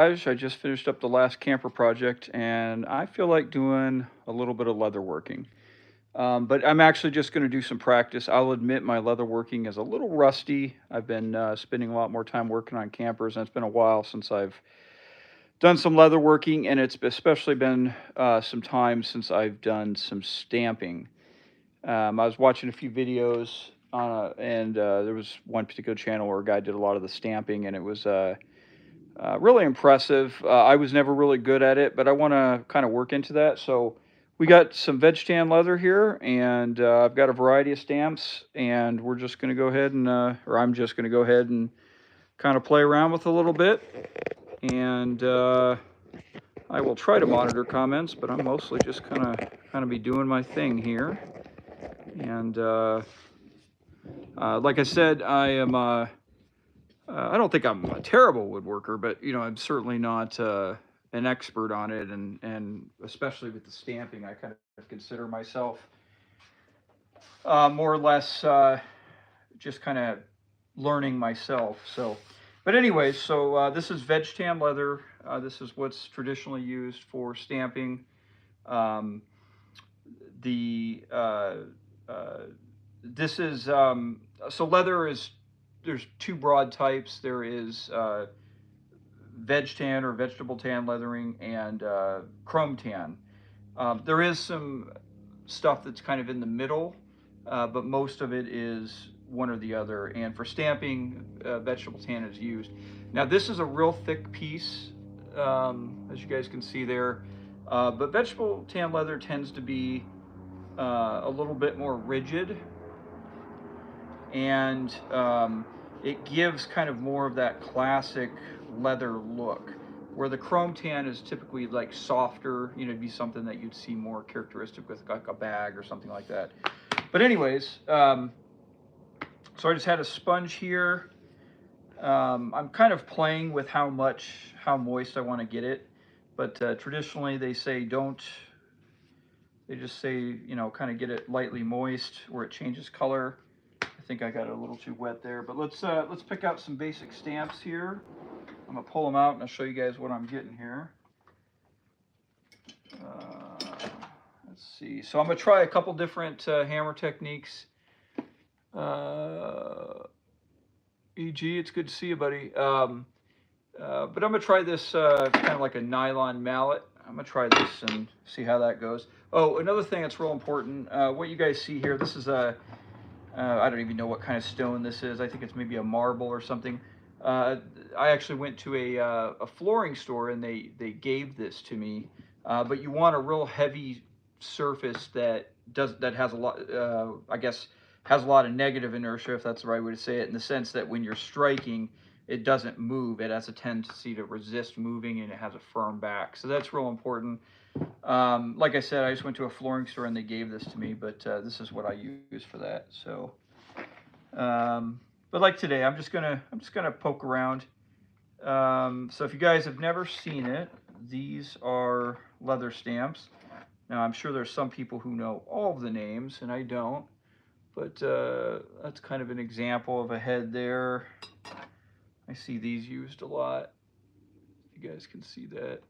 I just finished up the last camper project and I feel like doing a little bit of leather working. But I'm actually just going to do some practice. I'll admit my leather working is a little rusty. I've been spending a lot more time working on campers, and it's been a while since I've done some leather working, and it's especially been some time since I've done some stamping. I was watching a few videos and there was one particular channel where a guy did a lot of the stamping, and it was really impressive. I was never really good at it, but I want to kind of work into that. So we got some veg tan leather here, and I've got a variety of stamps, and we're just going to go ahead and, or I'm just going to go ahead and kind of play around with a little bit. And I will try to monitor comments, but I'm mostly just kind of be doing my thing here. And like I said, I don't think I'm a terrible woodworker, but I'm certainly not an expert on it, and especially with the stamping, I kind of consider myself more or less just kind of learning myself. So, but anyways, so this is veg tan leather. This is what's traditionally used for stamping. Um, the This is so leather is there's two broad types. There is veg tan or vegetable tan leathering and chrome tan. There is some stuff that's kind of in the middle, but most of it is one or the other. And for stamping, vegetable tan is used. Now this is a real thick piece, as you guys can see there. But vegetable tan leather tends to be a little bit more rigid, and it gives kind of more of that classic leather look, where the chrome tan is typically like softer. It'd be something that you'd see more characteristic with like a bag or something like that. But anyways, so I just had a sponge here. I'm kind of playing with how moist I want to get it, but traditionally they say don't. They just say, kind of get it lightly moist where it changes color. I think I got it a little too wet there, but let's pick out some basic stamps here. I'm gonna pull them out and I'll show you guys what I'm getting here. Let's see. So I'm gonna try a couple different hammer techniques. E.g., it's good to see you, buddy. But I'm gonna try this kind of like a nylon mallet. I'm gonna try this and see how that goes. Oh, another thing that's real important. What you guys see here, this is a I don't even know what kind of stone this is. I think it's maybe a marble or something. I actually went to a flooring store and they gave this to me. But you want a real heavy surface that has a lot. I guess has a lot of negative inertia, if that's the right way to say it, in the sense that when you're striking, it doesn't move. It has a tendency to resist moving, and it has a firm back. So that's real important. Like I said, I just went to a flooring store and they gave this to me, but this is what I use for that. So, but like today, I'm just gonna poke around. So if you guys have never seen it, these are leather stamps. Now I'm sure there's some people who know all of the names, and I don't. But that's kind of an example of a head there. I see these used a lot. You guys can see that.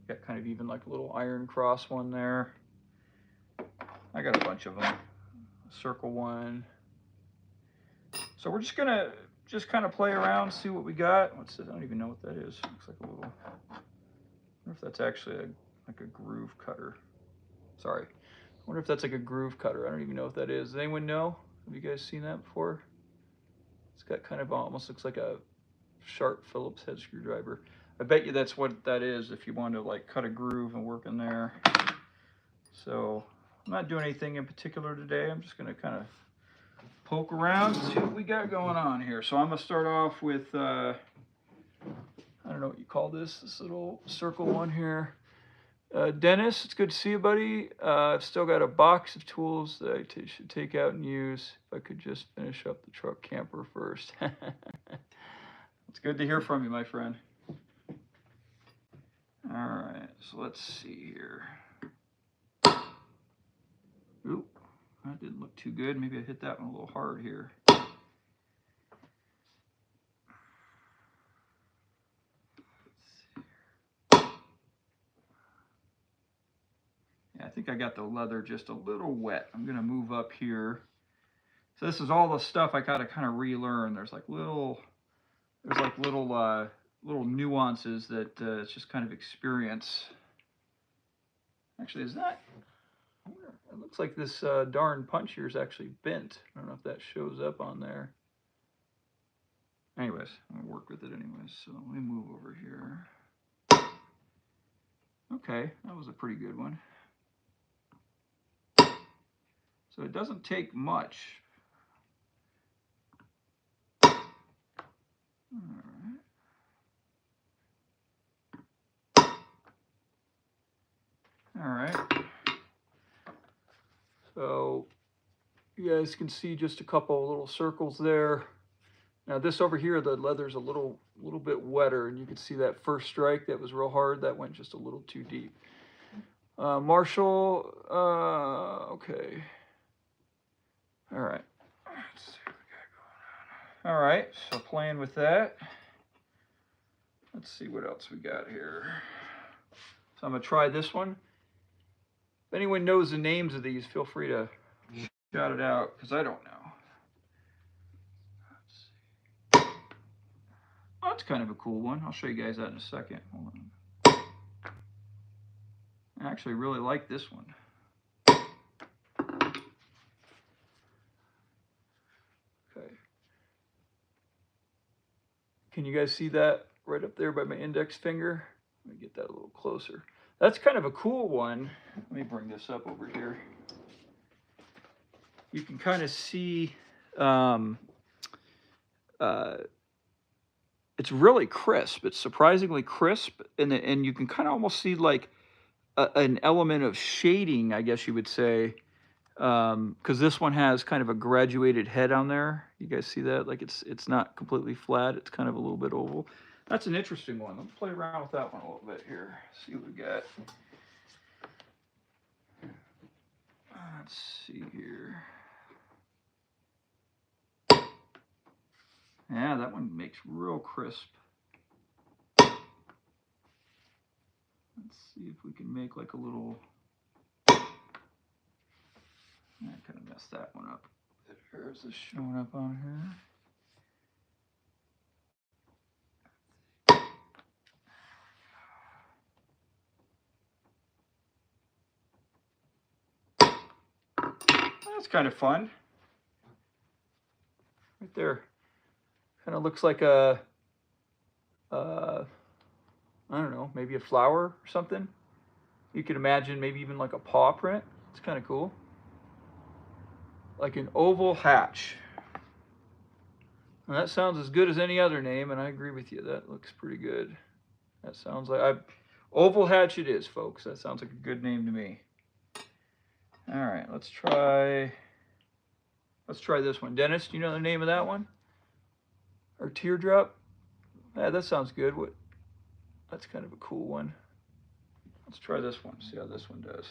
Got kind of even like a little iron cross one there. I got a bunch of them. Circle one. So we're just gonna kind of play around, see what we got. What's this? I don't even know what that is. Looks like a little. I wonder if that's actually like a groove cutter. Sorry. I wonder if that's like a groove cutter. I don't even know what that is. Does anyone know? Have you guys seen that before? It's got kind of almost looks like a sharp Phillips head screwdriver. I bet you that's what that is if you want to like cut a groove and work in there. So I'm not doing anything in particular today. I'm just going to kind of poke around and see what we got going on here. So I'm going to start off with, I don't know what you call this little circle one here. Dennis, it's good to see you, buddy. I've still got a box of tools that I should take out and use. If I could just finish up the truck camper first. It's good to hear from you, my friend. All right, so let's see here. Oop, that didn't look too good. Maybe I hit that one a little hard here. think I got the leather just a little wet. I'm gonna move up here. So this is all the stuff I gotta kind of relearn. There's like little nuances that it's just kind of experience. Actually, is that? It looks like this darn punch here is actually bent. I don't know if that shows up on there. Anyways, I'm gonna work with it anyways. So let me move over here. Okay, that was a pretty good one. So it doesn't take much. All right. So you guys can see just a couple little circles there. Now this over here, the leather's a little bit wetter, and you can see that first strike that was real hard. That went just a little too deep. Marshall, okay. All right. Let's see what we got going on. All right, so playing with that. Let's see what else we got here. So I'm gonna try this one. If anyone knows the names of these, feel free to shout it out, because I don't know. Let's see. Oh, that's kind of a cool one. I'll show you guys that in a second. Hold on. I actually really like this one. Okay. Can you guys see that right up there by my index finger? Let me get that a little closer. That's kind of a cool one. Let me bring this up over here. You can kind of see it's really crisp. It's surprisingly crisp, and you can kind of almost see like an element of shading, I guess you would say, because this one has kind of a graduated head on there. You guys see that? Like it's not completely flat. It's kind of a little bit oval. That's an interesting one. Let's play around with that one a little bit here. See what we got. Let's see here. Yeah, that one makes real crisp. Let's see if we can make like a little. I kind of messed that one up. There's this showing up on here. That's kind of fun. Right there. Kind of looks like a, I don't know, maybe a flower or something. You could imagine maybe even like a paw print. It's kind of cool. Like an oval hatch. Now that sounds as good as any other name, and I agree with you. That looks pretty good. That sounds like oval hatch it is, folks. That sounds like a good name to me. All right, let's try this one. Dennis, do you know the name of that one? Or teardrop? Yeah, that sounds good. That's kind of a cool one. Let's try this one, see how this one does.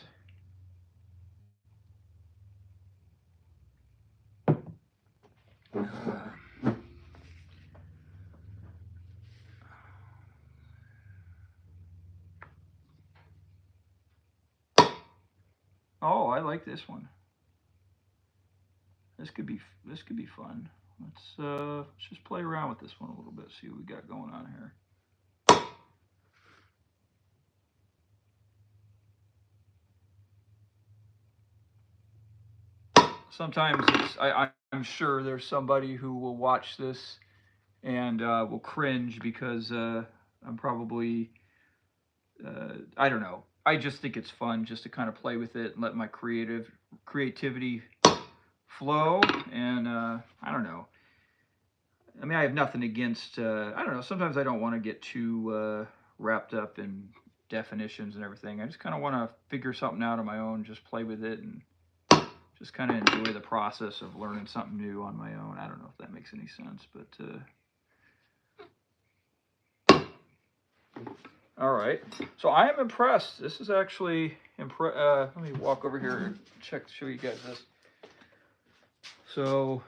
Oh, I like this one. This could be fun. Let's just play around with this one a little bit, see what we got going on here. Sometimes I'm sure there's somebody who will watch this and will cringe because I'm probably I don't know. I just think it's fun just to kind of play with it and let my creativity flow, and I don't know. I mean, I have nothing against, I don't know, sometimes I don't want to get too wrapped up in definitions and everything. I just kind of want to figure something out on my own, just play with it, and just kind of enjoy the process of learning something new on my own. I don't know if that makes any sense, but all right. So I am impressed. This is actually let me walk over here and show you guys this. So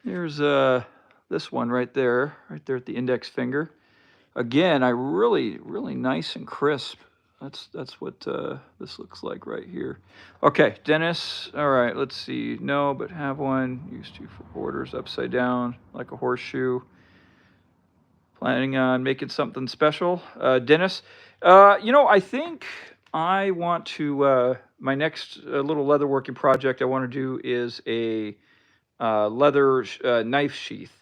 here's this one right there at the index finger. Again, really nice and crisp That's what this looks like right here. Okay, Dennis. All right, let's see. No, but have one. Use 2 for borders upside down like a horseshoe. Planning on making something special, Dennis. I think I want to. My next little leatherworking project I want to do is a leather knife sheath.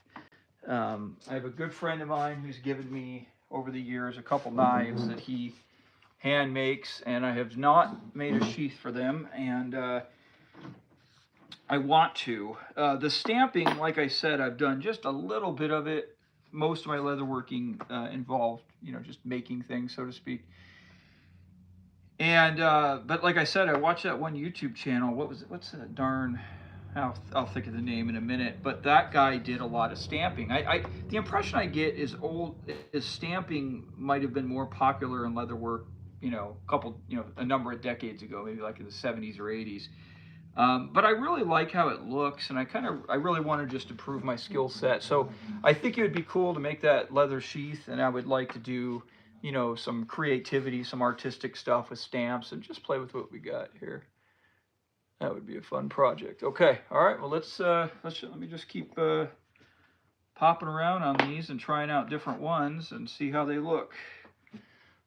I have a good friend of mine who's given me over the years a couple knives that he hand makes, and I have not made a sheath for them, and I want to. The stamping, like I said, I've done just a little bit of it. Most of my leatherworking involved, just making things, so to speak. And but like I said, I watched that one YouTube channel. What was it? What's that darn? I'll think of the name in a minute. But that guy did a lot of stamping. The impression I get is stamping might have been more popular in leatherwork, a number of decades ago, maybe like in the 70s or 80s. But I really like how it looks, and I really want to just improve my skill set. So I think it would be cool to make that leather sheath, and I would like to do, some creativity, some artistic stuff with stamps, and just play with what we got here. That would be a fun project. Okay, all right. Well, let me just keep popping around on these and trying out different ones and see how they look.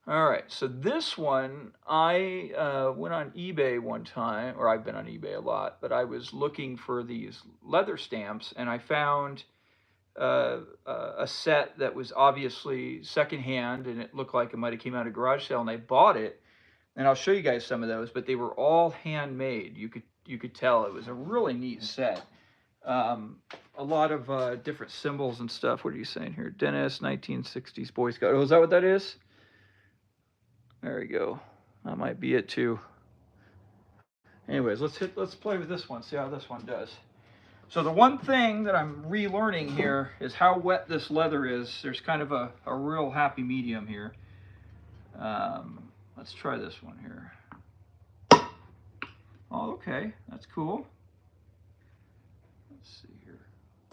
All right, so this one, I went on eBay one time, or I've been on eBay a lot, but I was looking for these leather stamps, and I found a set that was obviously secondhand, and it looked like it might have came out of a garage sale, and I bought it, and I'll show you guys some of those, but they were all handmade. You could tell it was a really neat set. A lot of different symbols and stuff. What are you saying here? Dennis, 1960s Boy Scout. Oh, is that what that is? There we go. That might be it too. Anyways, let's play with this one, see how this one does. So the one thing that I'm relearning here is how wet this leather is. There's kind of a real happy medium here. Let's try this one here. Oh, okay, that's cool. Let's see here.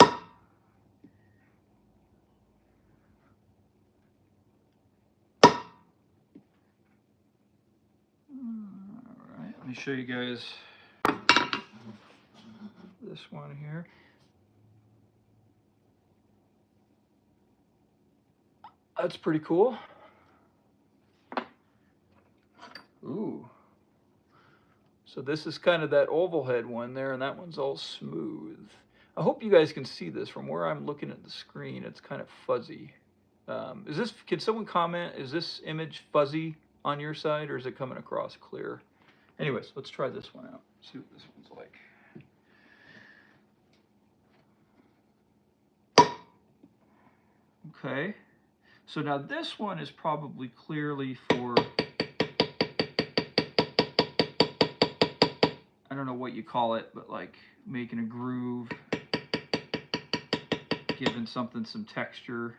All right, let me show you guys this one here. That's pretty cool. Ooh. So this is kind of that oval head one there, and that one's all smooth. I hope you guys can see this. From where I'm looking at the screen, it's kind of fuzzy. Can someone comment, is this image fuzzy on your side, or is it coming across clear? Anyways, let's try this one out, see what this one's like. Okay, so now this one is probably clearly for, I don't know what you call it, but like making a groove, giving something some texture.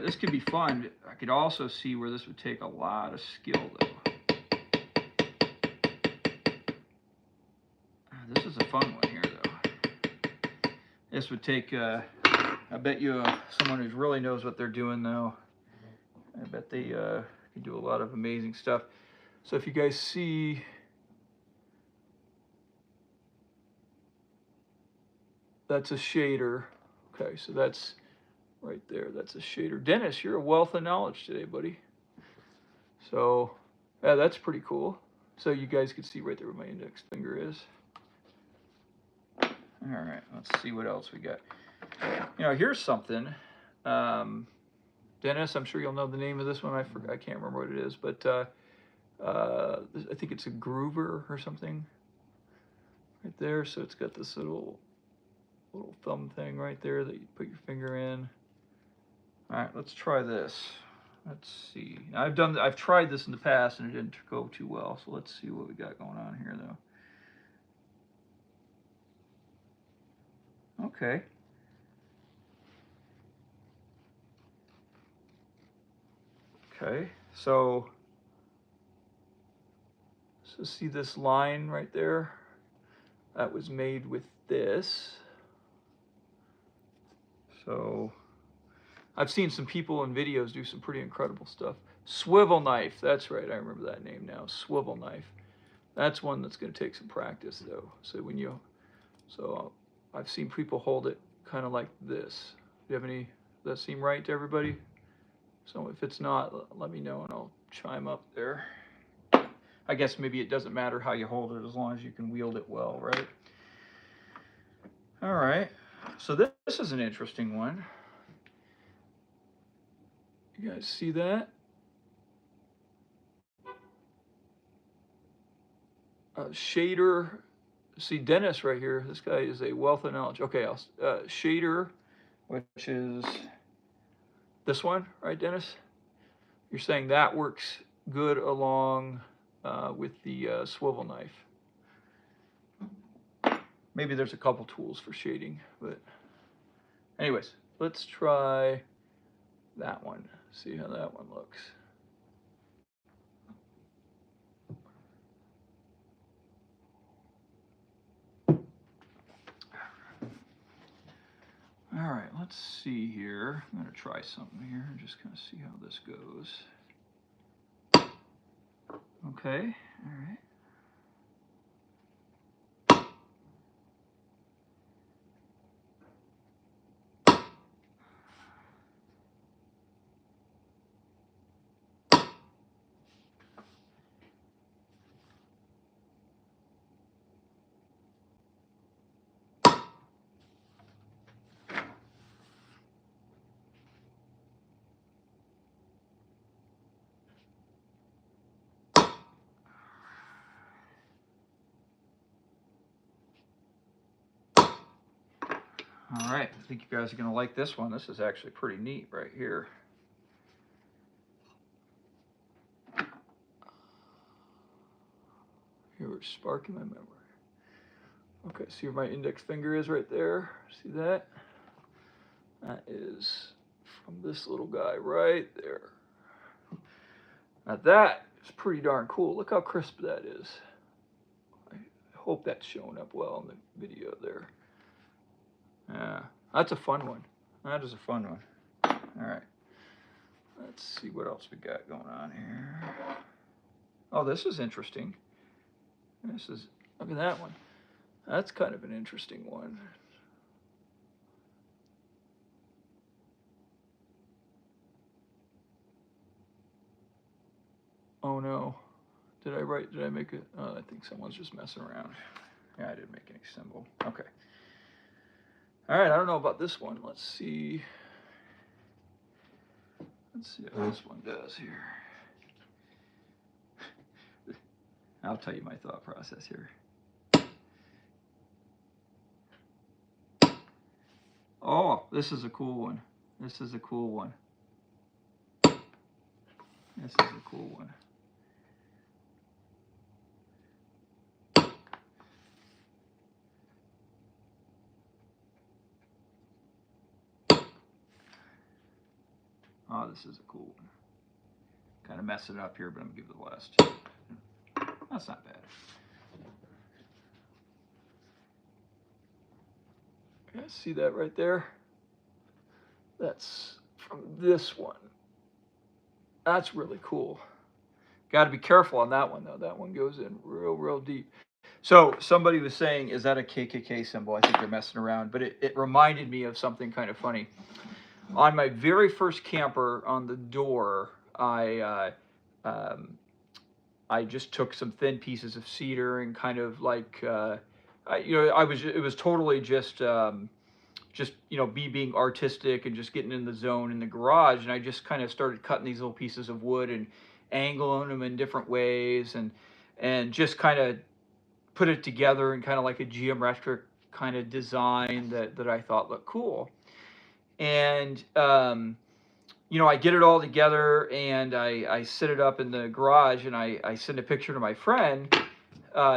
This could be fun. I could also see where this would take a lot of skill, though. This is a fun one here, though. This would take, I bet you, someone who really knows what they're doing, though. I bet they can do a lot of amazing stuff. So if you guys see, that's a shader. Okay, so that's right there. That's a shader. Dennis, you're a wealth of knowledge today, buddy. So, yeah, that's pretty cool. So you guys can see right there where my index finger is. All right, let's see what else we got. Here's something. Dennis, I'm sure you'll know the name of this one. I can't remember what it is, but I think it's a groover or something. Right there, so it's got this little thumb thing right there that you put your finger in. All right, let's try this. Let's see. I've tried this in the past and it didn't go too well. So let's see what we got going on here, though. Okay. Okay. So see this line right there? that was made with this. So I've seen some people in videos do some pretty incredible stuff. Swivel knife, that's right, I remember that name now, swivel knife. That's one that's going to take some practice though. So I've seen people hold it kind of like this. Do you have any, does that seem right to everybody? So if it's not, let me know and I'll chime up there. I guess maybe it doesn't matter how you hold it as long as you can wield it well, right? All right, so this is an interesting one. You guys see that? Shader. See Dennis right here. This guy is a wealth of knowledge. Okay, shader, which is this one, right, Dennis? You're saying that works good along with the swivel knife. Maybe there's a couple tools for shading, but anyways, let's try that one. See how that one looks. All right, let's see here. I'm gonna try something here and just kind of see how this goes. Okay, all right. All right, I think you guys are gonna like this one. This is actually pretty neat right here. Here we're sparking my memory. Okay, see where my index finger is right there? See that? That is from this little guy right there. Now that is pretty darn cool. Look how crisp that is. I hope that's showing up well in the video there. Yeah, that's a fun one. That is a fun one. All right. Let's see what else we got going on here. Oh, this is interesting. Look at that one. That's kind of an interesting one. Oh no. Did I make it? Oh, I think someone's just messing around. Yeah, I didn't make any symbol. Okay. All right, I don't know about this one. Let's see. Let's see how this one does here. I'll tell you my thought process here. Oh, this is a cool one. This is a cool one. This is a cool one. Oh, this is a cool one. Kind of mess it up here, but I'm gonna give it the last two. That's not bad. You guys see that right there? That's from this one. That's really cool. Got to be careful on that one though. That one goes in real deep. So somebody was saying, is that a KKK symbol? I think they're messing around, but it reminded me of something kind of funny. On my very first camper, on the door, I just took some thin pieces of cedar and kind of like, it was totally just me being artistic and just getting in the zone in the garage, and I just kind of started cutting these little pieces of wood and angling them in different ways, and just kind of put it together in kind of like a geometric kind of design that I thought looked cool. And I get it all together and I set it up in the garage, and I send a picture to my friend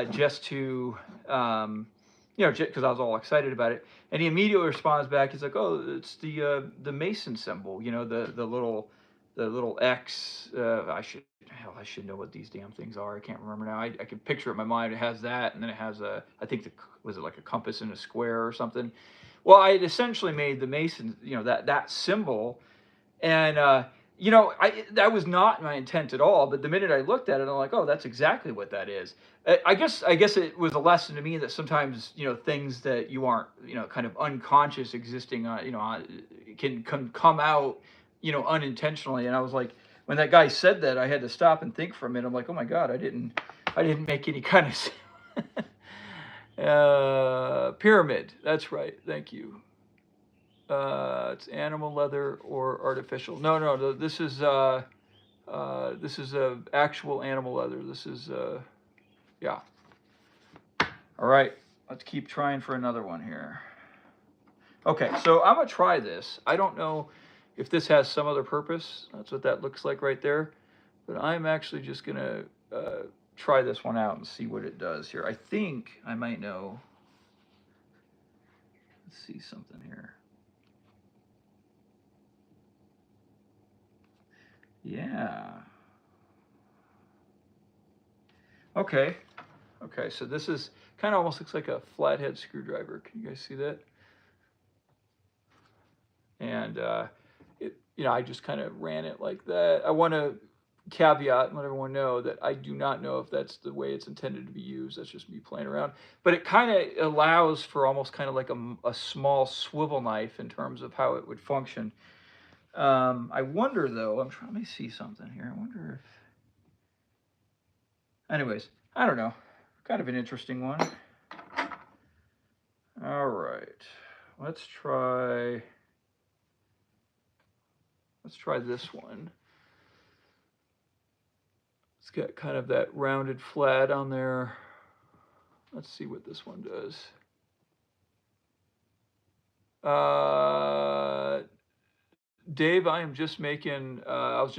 just to because I was all excited about it. And he immediately responds back. He's like, "Oh, it's the Mason symbol. The little X. I should hell, I should know what these damn things are. I can't remember now. I can picture it in my mind. It has that, and then it has a, I think was it like a compass and a square or something. Well, I had essentially made the Mason, that symbol, and that was not my intent at all. But the minute I looked at it, I'm like, oh, that's exactly what that is. I guess it was a lesson to me that sometimes things that you aren't kind of unconscious existing can come out unintentionally. And I was like, when that guy said that, I had to stop and think for a minute. I'm like, oh my god, I didn't make any kind of pyramid. That's right. Thank you. It's animal leather or artificial. No. This is actual animal leather. This is yeah. All right, let's keep trying for another one here. Okay, so I'm gonna try this. I don't know if this has some other purpose. That's what that looks like right there. But I'm actually just gonna try this one out and see what it does here. I think I might know. Let's see something here. Yeah. Okay. Okay, so this is kind of almost looks like a flathead screwdriver. Can you guys see that? And I just kind of ran it like that. I want to caveat and let everyone know that I do not know if that's the way it's intended to be used. That's just me playing around. But it kind of allows for almost kind of like a small swivel knife in terms of how it would function. I wonder though, let me see something here. I wonder if, anyways, I don't know. Kind of an interesting one. All right, let's try this one. It's got kind of that rounded flat on there. Let's see what this one does. Dave, I am just making, I'm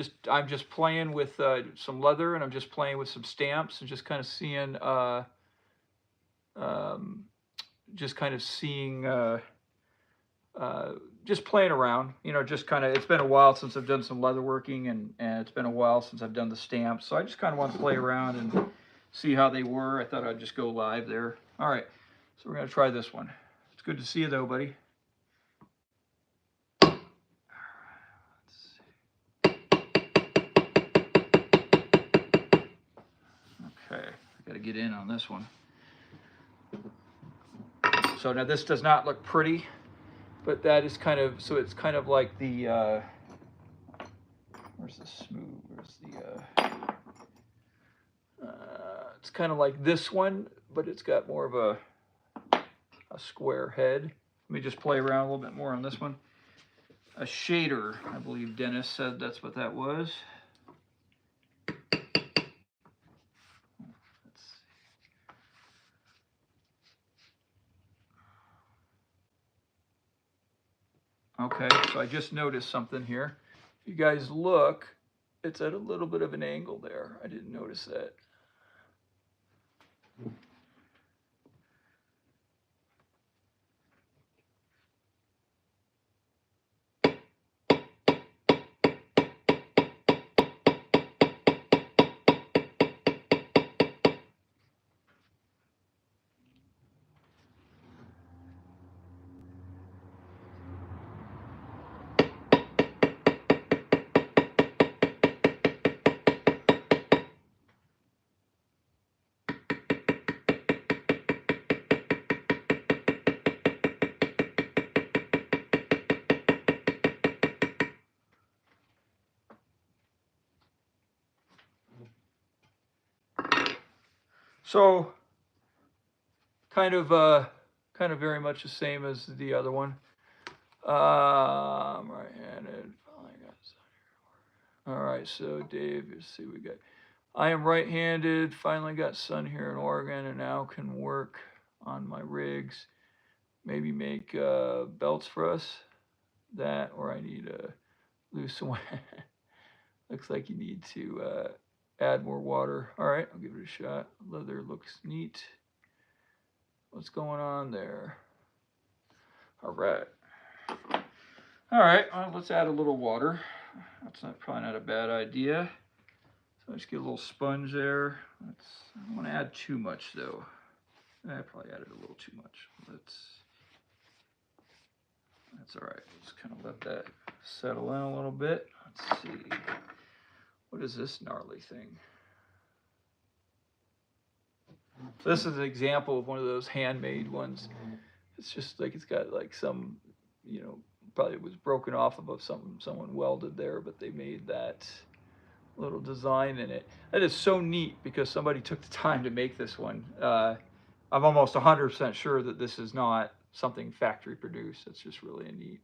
just playing with some leather, and I'm just playing with some stamps and just kind of seeing, just playing around, just kind of, it's been a while since I've done some leather working, and it's been a while since I've done the stamps. So I just kind of want to play around and see how they were. I thought I'd just go live there. All right, so we're going to try this one. It's good to see you though, buddy. Okay, I got to get in on this one. So now this does not look pretty, but that is kind of, so it's kind of like the, where's the smooth, it's kind of like this one, but it's got more of a square head. Let me just play around a little bit more on this one. A shader, I believe Dennis said that's what that was. Okay, so I just noticed something here. If you guys look, it's at a little bit of an angle there. I didn't notice that. So kind of very much the same as the other one. Right-handed. All right, so Dave, let's see what we got. I am right-handed, finally got sun here in Oregon, and now can work on my rigs. Maybe make belts for us. That, or I need a loose one. Looks like you need to add more water. All right, I'll give it a shot. Leather looks neat. What's going on there? All right. All right, well, let's add a little water. That's probably not a bad idea. So I just get a little sponge there. I don't want to add too much though. I probably added a little too much. That's all right. Just kind of let that settle in a little bit. Let's see. What is this gnarly thing? So this is an example of one of those handmade ones. It's just like it's got like some, you know, probably was broken off of something someone welded there, but they made that little design in it. That is so neat because somebody took the time to make this one. I'm almost 100% sure that this is not something factory produced. It's just really a neat.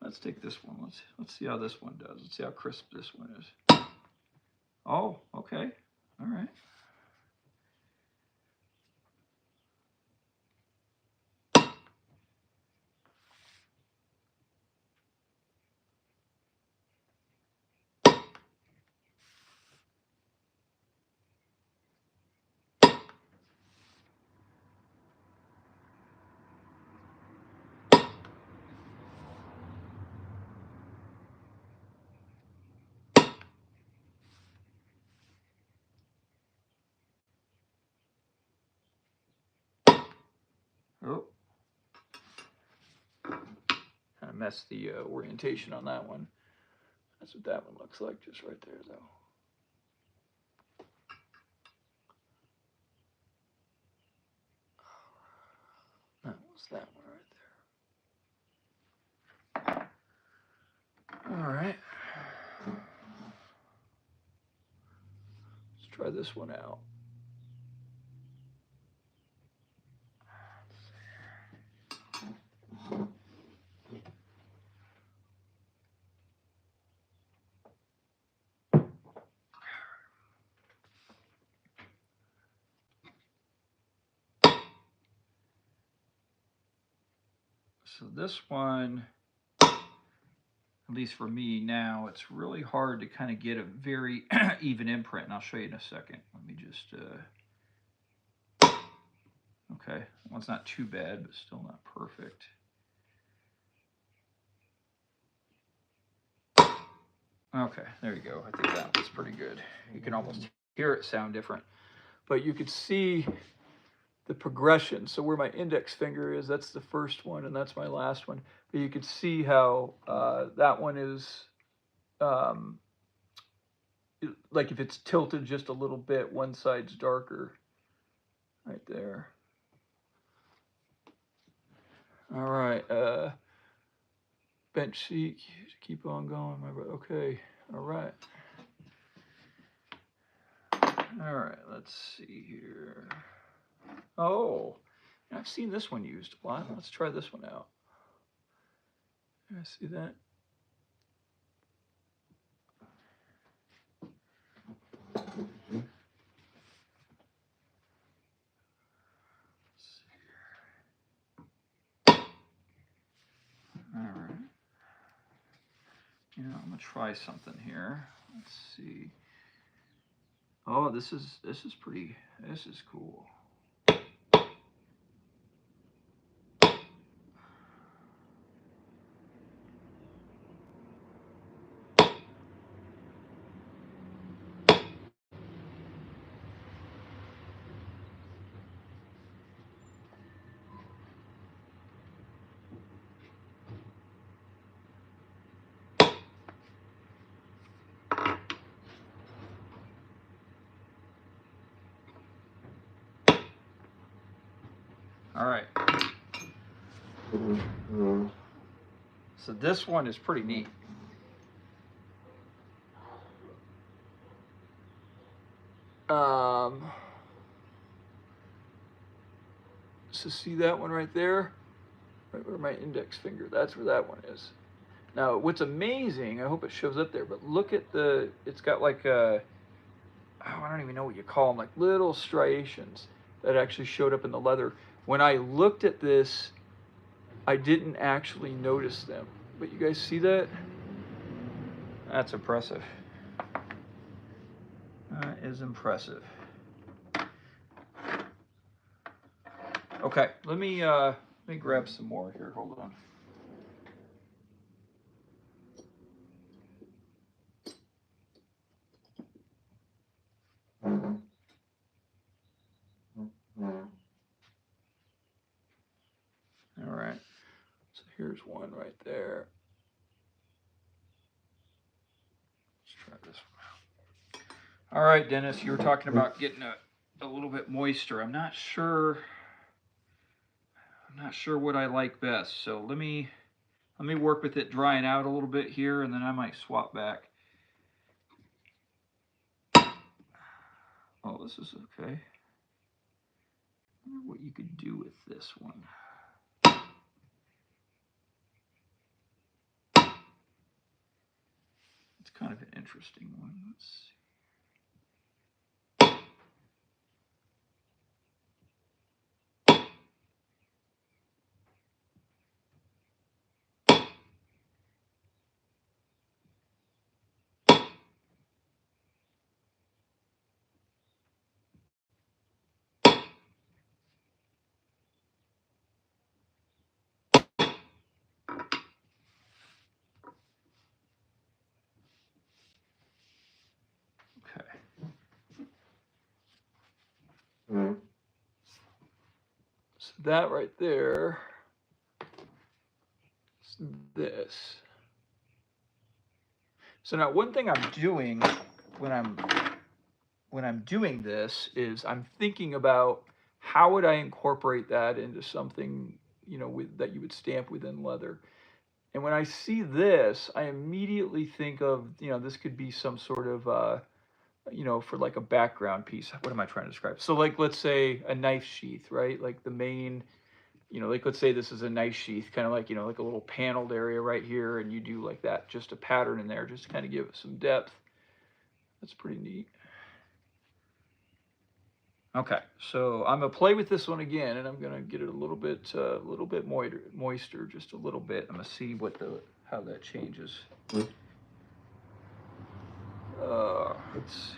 Let's take this one. Let's see how this one does. Let's see how crisp this one is. Oh, okay. All right. Oh, kind of messed the orientation on that one. That's what that one looks like, just right there, though. That was that one right there. All right. Let's try this one out. So this one, at least for me now, it's really hard to kind of get a very even imprint, and I'll show you in a second. Let me just, okay, that one's not too bad, but still not perfect. Okay, there you go. I think that was pretty good. You can almost hear it sound different, but you could see the progression. So where my index finger is, that's the first one, and that's my last one. But you can see how that one is, like if it's tilted just a little bit, one side's darker, right there. All right, bench seat, keep on going, my brother. Okay, all right. All right, let's see here. Oh, I've seen this one used a lot. Let's try this one out. I see that. All right. You know, I'm gonna try something here. Let's see. Oh, this is pretty. This is cool. All right. So this one is pretty neat. So see that one right there? Right where my index finger, that's where that one is. Now, what's amazing, I hope it shows up there, but look at it's got like I don't even know what you call them, like little striations that actually showed up in the leather. When I looked at this, I didn't actually notice them. But you guys see that? That's impressive. That is impressive. Okay, let me grab some more here. Hold on. Here's one right there. Let's try this one. All right, Dennis, you were talking about getting a little bit moister. I'm not sure what I like best. So let me work with it drying out a little bit here, and then I might swap back. Oh, this is okay. I wonder what you could do with this one. It's kind of an interesting one. Let's see. So that right there is this. So now one thing I'm doing when I'm doing this is I'm thinking about how would I incorporate that into something, you know, that you would stamp within leather. And when I see this, I immediately think of, you know, this could be some sort of you know, for like a background piece. What am I trying to describe? So like, let's say a knife sheath, right? Like the main, you know, like let's say this is a knife sheath, kind of like, you know, like a little paneled area right here, and you do like that, just a pattern in there, just to kind of give it some depth. That's pretty neat. Okay, so I'm gonna play with this one again, and I'm gonna get it a little bit moister, just a little bit. I'm gonna see how that changes. Let's see.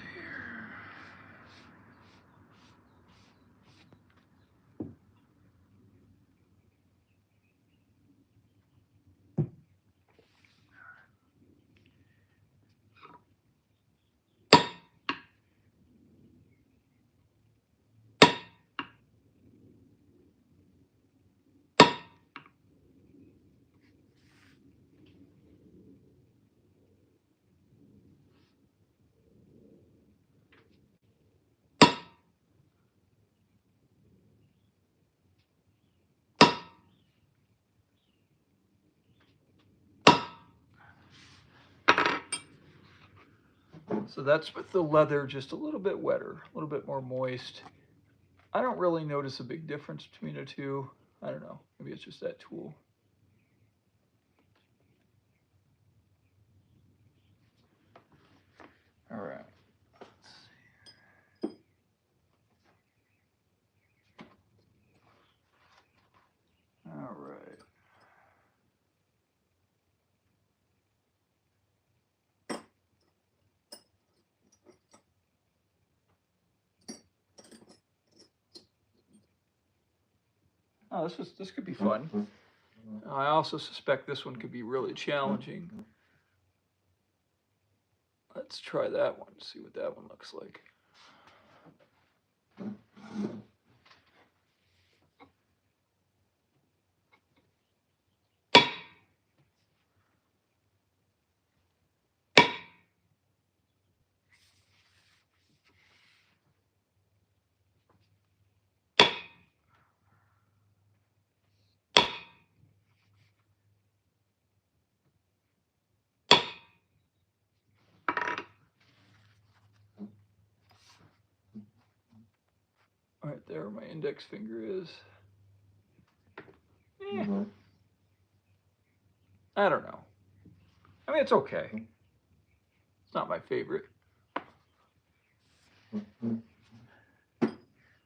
So that's with the leather just a little bit wetter, a little bit more moist. I don't really notice a big difference between the two. I don't know. Maybe it's just that tool. All right. Let's see. All right. Oh, this could be fun. I also suspect this one could be really challenging. Let's try that one, see what that one looks like. Right there, my index finger is. I don't know. I mean, it's okay. It's not my favorite.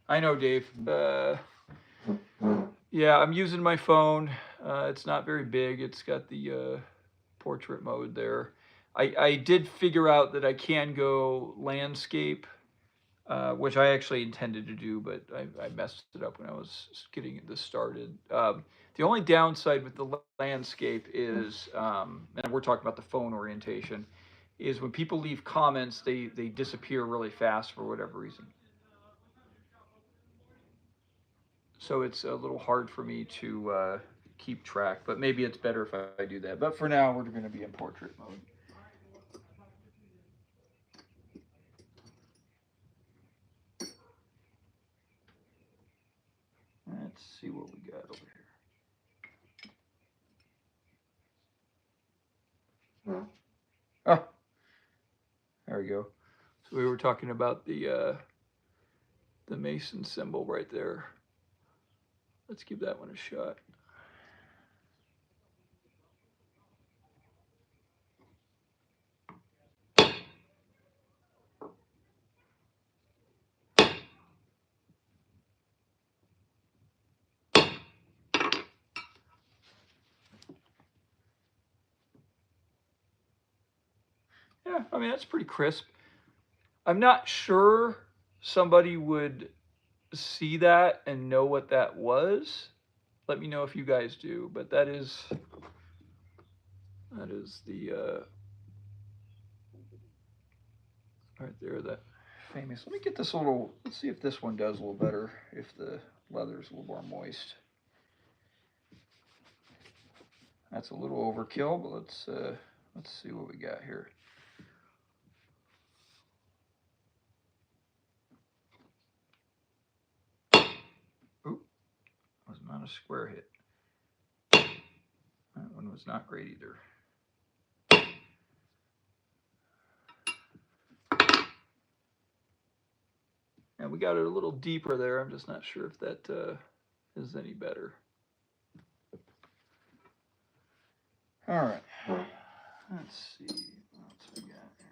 I know, Dave. Yeah, I'm using my phone. It's not very big. It's got the portrait mode there. I did figure out that I can go landscape, which I actually intended to do, but I messed it up when I was getting this started. The only downside with the landscape is, and we're talking about the phone orientation, is when people leave comments, they disappear really fast for whatever reason. So it's a little hard for me to keep track, but maybe it's better if I do that. But for now, we're going to be in portrait mode. Let's see what we got over here. Oh, there we go. So we were talking about the Mason symbol right there. Let's give that one a shot. Yeah, I mean, that's pretty crisp. I'm not sure somebody would see that and know what that was. Let me know if you guys do, but that is the right there, that famous. Let me get this a little, let's see if this one does a little better, if the leather's a little more moist. That's a little overkill, but let's see what we got here. Oop, was not a square hit. That one was not great either. And we got it a little deeper there. I'm just not sure if that is any better. All right. Let's see what else we got here.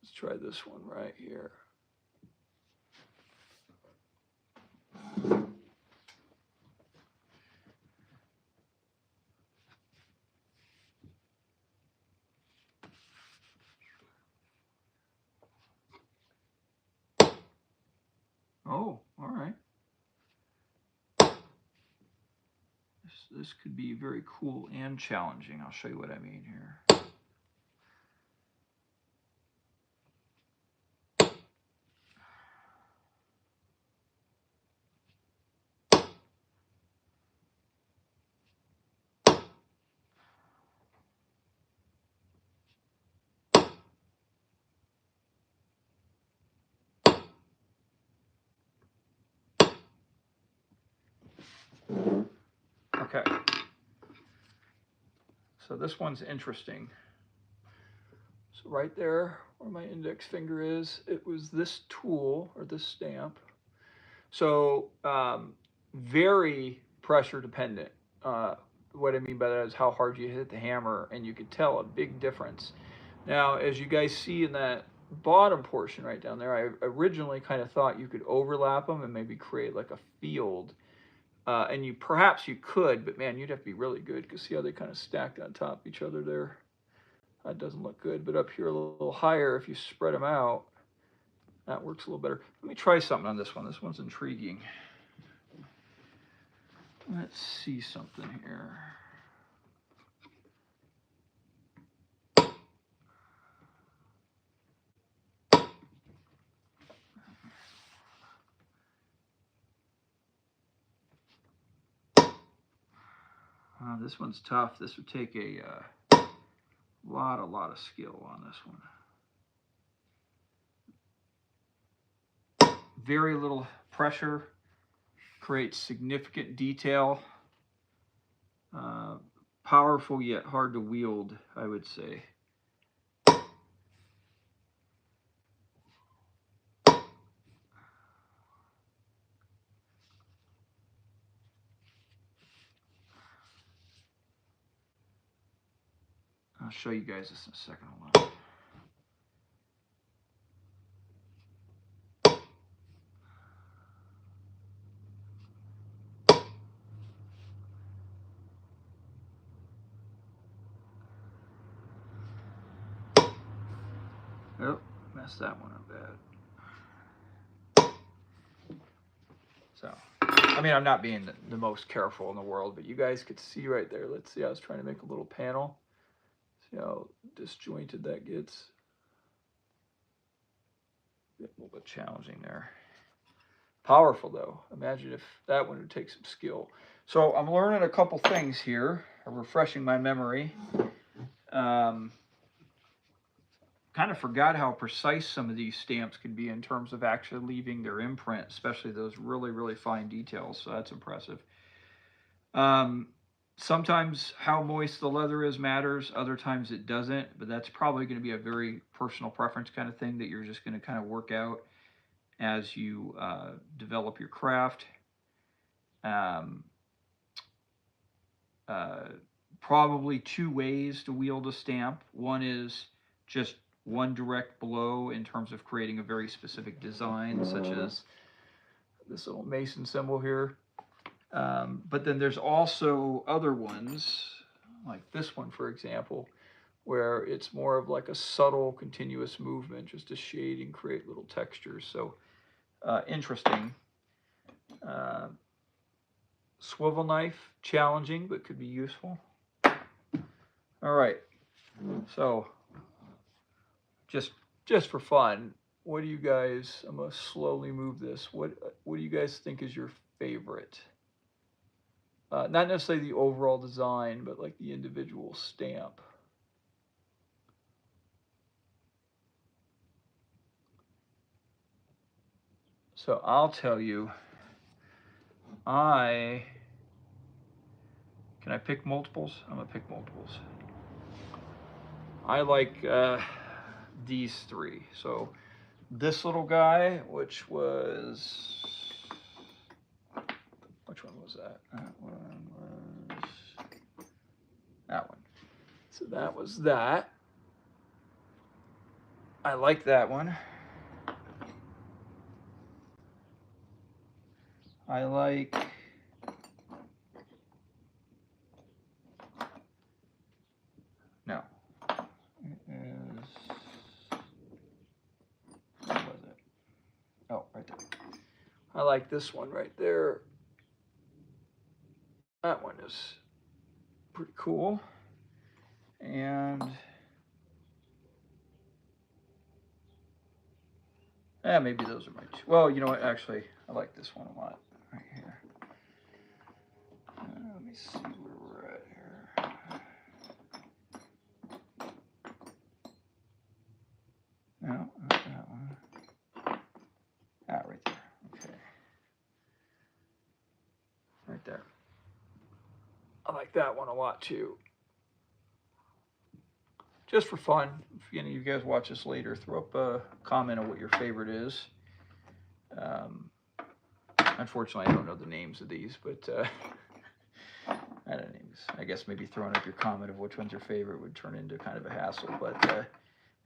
Let's try this one right here. Oh, all right. This could be very cool and challenging. I'll show you what I mean here. Okay. So this one's interesting. So right there where my index finger is, it was this tool or this stamp. So very pressure dependent. What I mean by that is how hard you hit the hammer, and you could tell a big difference. Now, as you guys see in that bottom portion right down there, I originally kind of thought you could overlap them and maybe create like a field. And perhaps you could, but man, you'd have to be really good, because see how they kind of stacked on top of each other there? That doesn't look good. But up here a little higher, if you spread them out, that works a little better. Let me try something on this one. This one's intriguing. Let's see something here. This one's tough. This would take a lot of skill on this one. Very little pressure, creates significant detail. Powerful yet hard to wield, I would say. I'll show you guys this in a second. Hold on. Oh, messed that one up bad. So, I mean, I'm not being the most careful in the world, but you guys could see right there. Let's see, I was trying to make a little panel. See how disjointed that gets. A little bit challenging there. Powerful though. Imagine if that one would take some skill. So I'm learning a couple things here. I'm refreshing my memory. Kind of forgot how precise some of these stamps can be in terms of actually leaving their imprint, especially those really, really fine details. So that's impressive. Sometimes how moist the leather is matters, other times it doesn't, but that's probably going to be a very personal preference kind of thing that you're just going to kind of work out as you develop your craft. Probably two ways to wield a stamp. One is just one direct blow in terms of creating a very specific design, such as this little Mason symbol here. But then there's also other ones, like this one, for example, where it's more of like a subtle, continuous movement, just to shade and create little textures. So interesting. Swivel knife, challenging, but could be useful. All right, so just for fun, what do you guys, I'm gonna slowly move this. What do you guys think is your favorite? Not necessarily the overall design, but like the individual stamp. So I'll tell you, can I pick multiples? I'm gonna pick multiples. I like these three. So this little guy, which one was that? That one was that one. So that was that. I like that one. I like no. It is, where was it? Oh, right there. I like this one right there. That one is pretty cool. And maybe those are my two. Well, you know what? Actually, I like this one a lot right here. Let me see where we're at here. No, not that one. Right there. Okay. Right there. I like that one a lot too. Just for fun, if any of you guys watch this later, throw up a comment on what your favorite is. Unfortunately, I don't know the names of these, but I don't know. I guess maybe throwing up your comment of which one's your favorite would turn into kind of a hassle, but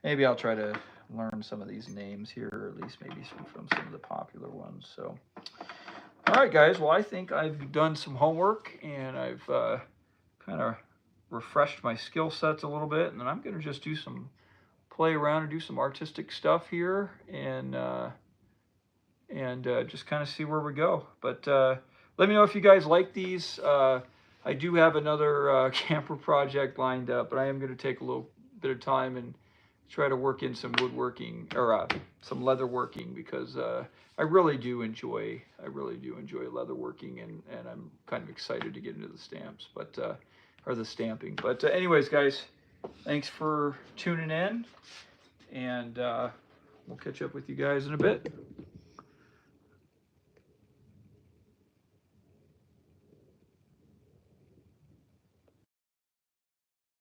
maybe I'll try to learn some of these names here, or at least maybe from some of the popular ones. So, all right, guys. Well, I think I've done some homework, and I've kind of refreshed my skill sets a little bit, and then I'm going to just do some play around and do some artistic stuff here, and just kind of see where we go. But let me know if you guys like these. I do have another camper project lined up, but I am going to take a little bit of time and try to work in some woodworking or some leather working, because I really do enjoy leather working, and I'm kind of excited to get into the stamps, but or the stamping. But anyways, guys, thanks for tuning in, and we'll catch up with you guys in a bit.